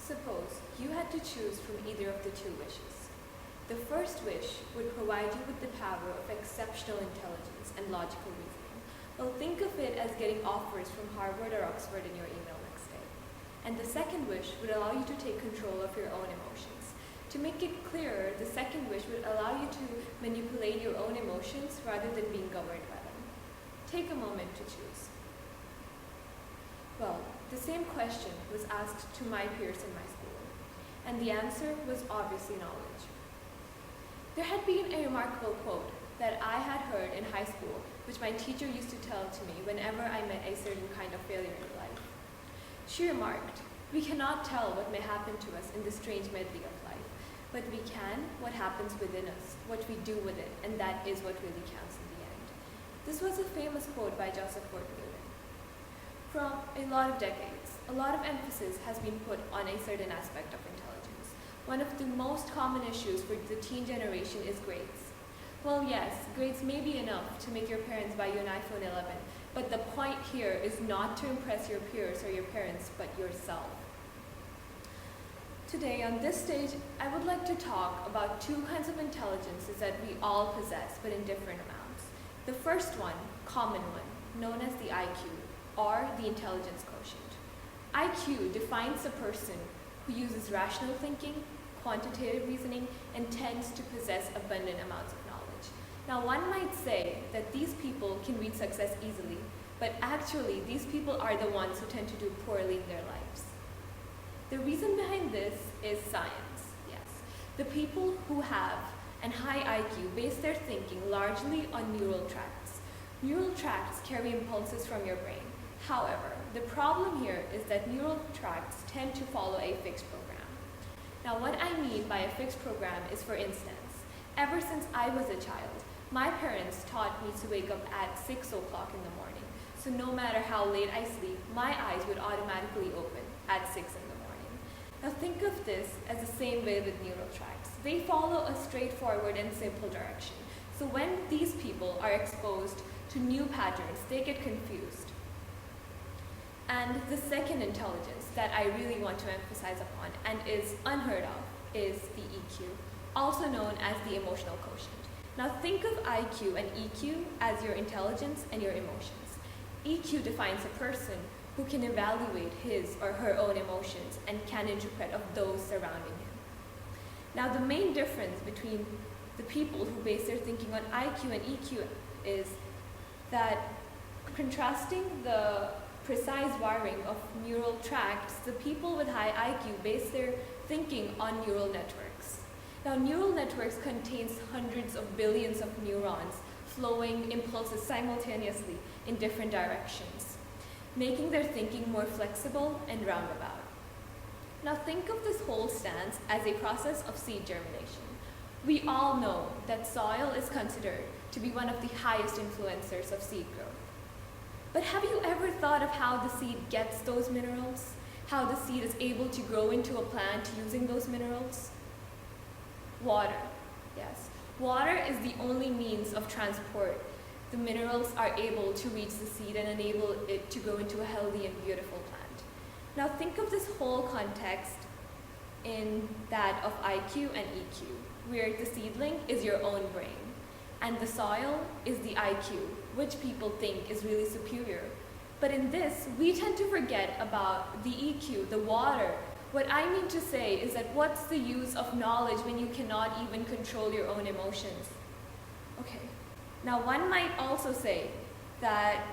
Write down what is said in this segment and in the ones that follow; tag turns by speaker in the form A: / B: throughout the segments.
A: Suppose you had to choose from either of the two wishes. The first wish would provide you with the power of exceptional intelligence and logical reasoning. Well, think of it as getting offers from Harvard or Oxford in your email next day. And the second wish would allow you to take control of your own emotions. To make it clearer, the second wish would allow you to manipulate your own emotions rather than being governed by them. Take a moment to choose. Well, the same question was asked to my peers in my school, and the answer was obviously knowledge. There had been a remarkable quote that I had heard in high school, which my teacher used to tell to me whenever I met a certain kind of failure in life. She remarked, "We cannot tell what may happen to us in the strange medley of life, but we can what happens within us, what we do with it, and that is what really counts in the end." This was a famous quote by Joseph Gordon-Levitt. From a lot of decades, a lot of emphasis has been put on a certain aspect of intelligence. One of the most common issues for the teen generation is grades. Well, yes, grades may be enough to make your parents buy you an iPhone 11, but the point here is not to impress your peers or your parents, but yourself. Today, on this stage, I would like to talk about two kinds of intelligences that we all possess, but in different amounts. The first one, common one, known as the IQ, or the intelligence quotient. IQ defines a person who uses rational thinking, quantitative reasoning, and tends to possess abundant amounts of knowledge. Now, one might say that these people can reach success easily, but actually, these people are the ones who tend to do poorly in their lives. The reason behind this is science, yes. The people who have a high IQ base their thinking largely on neural tracts. Neural tracts carry impulses from your brain. However, the problem here is that neural tracts tend to follow a fixed program. Now, what I mean by a fixed program is, for instance, ever since I was a child, my parents taught me to wake up at 6 o'clock in the morning. So no matter how late I sleep, my eyes would automatically open at 6 in the morning. Now think of this as the same way with neural tracts. They follow a straightforward and simple direction. So when these people are exposed to new patterns, they get confused. And the second intelligence that I really want to emphasize upon and is unheard of is the EQ, also known as the emotional quotient. Now think of IQ and EQ as your intelligence and your emotions. EQ defines a person who can evaluate his or her own emotions and can interpret of those surrounding him. Now the main difference between the people who base their thinking on IQ and EQ is that, contrasting the precise wiring of neural tracts, the people with high IQ base their thinking on neural networks. Now, neural networks contains hundreds of billions of neurons flowing impulses simultaneously in different directions, making their thinking more flexible and roundabout. Now, think of this whole stance as a process of seed germination. We all know that soil is considered to be one of the highest influencers of seed growth. But have you ever thought of how the seed gets those minerals? How the seed is able to grow into a plant using those minerals? Water, yes. Water is the only means of transport. The minerals are able to reach the seed and enable it to grow into a healthy and beautiful plant. Now think of this whole context in that of IQ and EQ, where the seedling is your own brain, and the soil is the IQ, which people think is really superior. But in this, we tend to forget about the EQ, the water. What I mean to say is that what's the use of knowledge when you cannot even control your own emotions? Okay, now one might also say that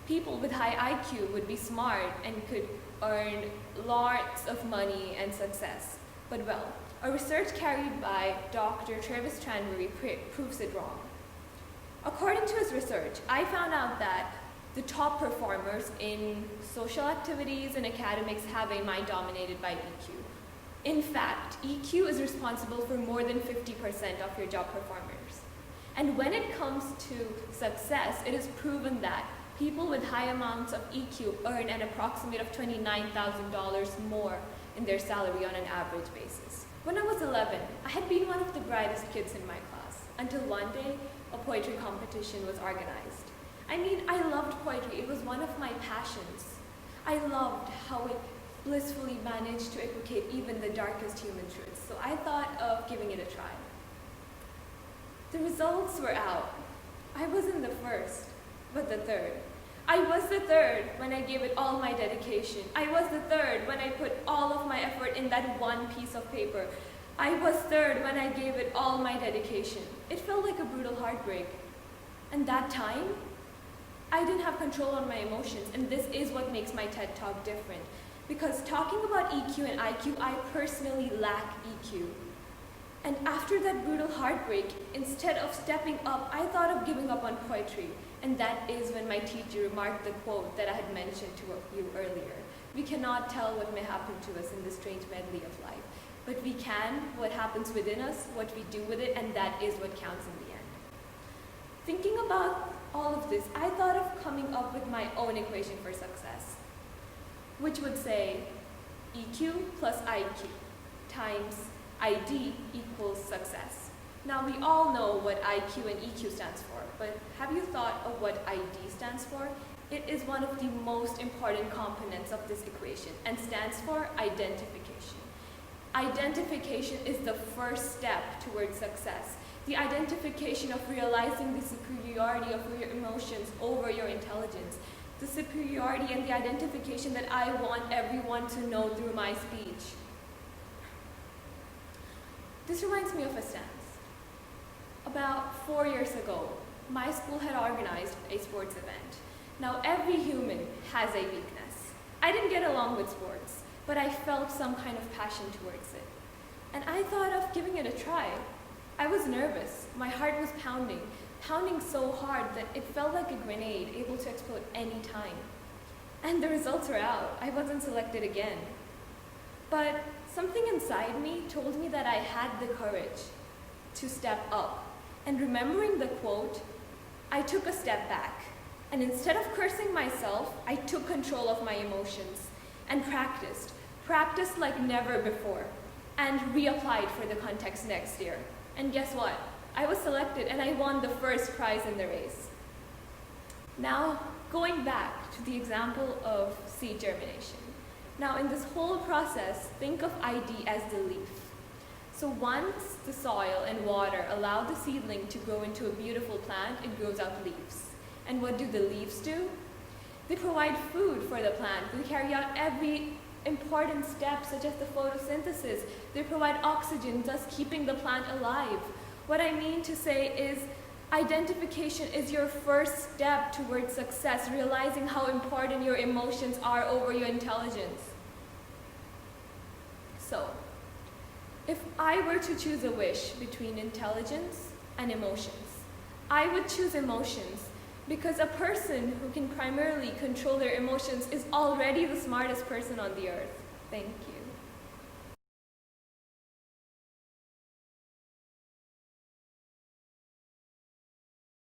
A: people with high IQ would be smart and could earn lots of money and success. But well, a research carried by Dr. Travis Tranberry proves it wrong. According to his research, I found out that the top performers in social activities and academics have a mind dominated by EQ. In fact, EQ is responsible for more than 50% of your job performers. And when it comes to success, it is proven that people with high amounts of EQ earn an approximate of $29,000 more in their salary on an average basis. When I was 11, I had been one of the brightest kids in my class, until one day a poetry competition was organized. I mean, I loved poetry. It was one of my passions. I loved how it blissfully manage to equivocate even the darkest human truths. So I thought of giving it a try. The results were out. I wasn't the first, but the third. I was the third when I gave it all my dedication. I was the third when I put all of my effort in that one piece of paper. I was third when I gave it all my dedication. It felt like a brutal heartbreak. And that time, I didn't have control on my emotions, and this is what makes my TED Talk different. Because talking about EQ and IQ, I personally lack EQ. And after that brutal heartbreak, instead of stepping up, I thought of giving up on poetry. And that is when my teacher remarked the quote that I had mentioned to you earlier. We cannot tell what may happen to us in this strange medley of life, but we can what happens within us, what we do with it, and that is what counts in the end. Thinking about all of this, I thought of coming up with my own equation for success, which would say EQ plus IQ times ID equals success. Now we all know what IQ and EQ stands for, but have you thought of what ID stands for? It is one of the most important components of this equation and stands for identification. Identification is the first step towards success. The identification of realizing the superiority of your emotions over your intelligence. The superiority and the identification that I want everyone to know through my speech. This reminds me of a stance. About 4 years ago, my school had organized a sports event. Now, every human has a weakness. I didn't get along with sports, but I felt some kind of passion towards it. And I thought of giving it a try. I was nervous. My heart was pounding so hard that it felt like a grenade, able to explode any time. And the results were out. I wasn't selected again. But something inside me told me that I had the courage to step up. And remembering the quote, I took a step back. And instead of cursing myself, I took control of my emotions and practiced like never before, and reapplied for the context next year. And guess what? I was selected and I won the first prize in the race. Now, going back to the example of seed germination. Now, in this whole process, think of ID as the leaf. So once the soil and water allow the seedling to grow into a beautiful plant, it grows out leaves. And what do the leaves do? They provide food for the plant. They carry out every important step, such as the photosynthesis. They provide oxygen, thus keeping the plant alive. What I mean to say is, identification is your first step towards success, realizing how important your emotions are over your intelligence. So, if I were to choose a wish between intelligence and emotions, I would choose emotions because a person who can primarily control their emotions is already the smartest person on the earth. Thank you.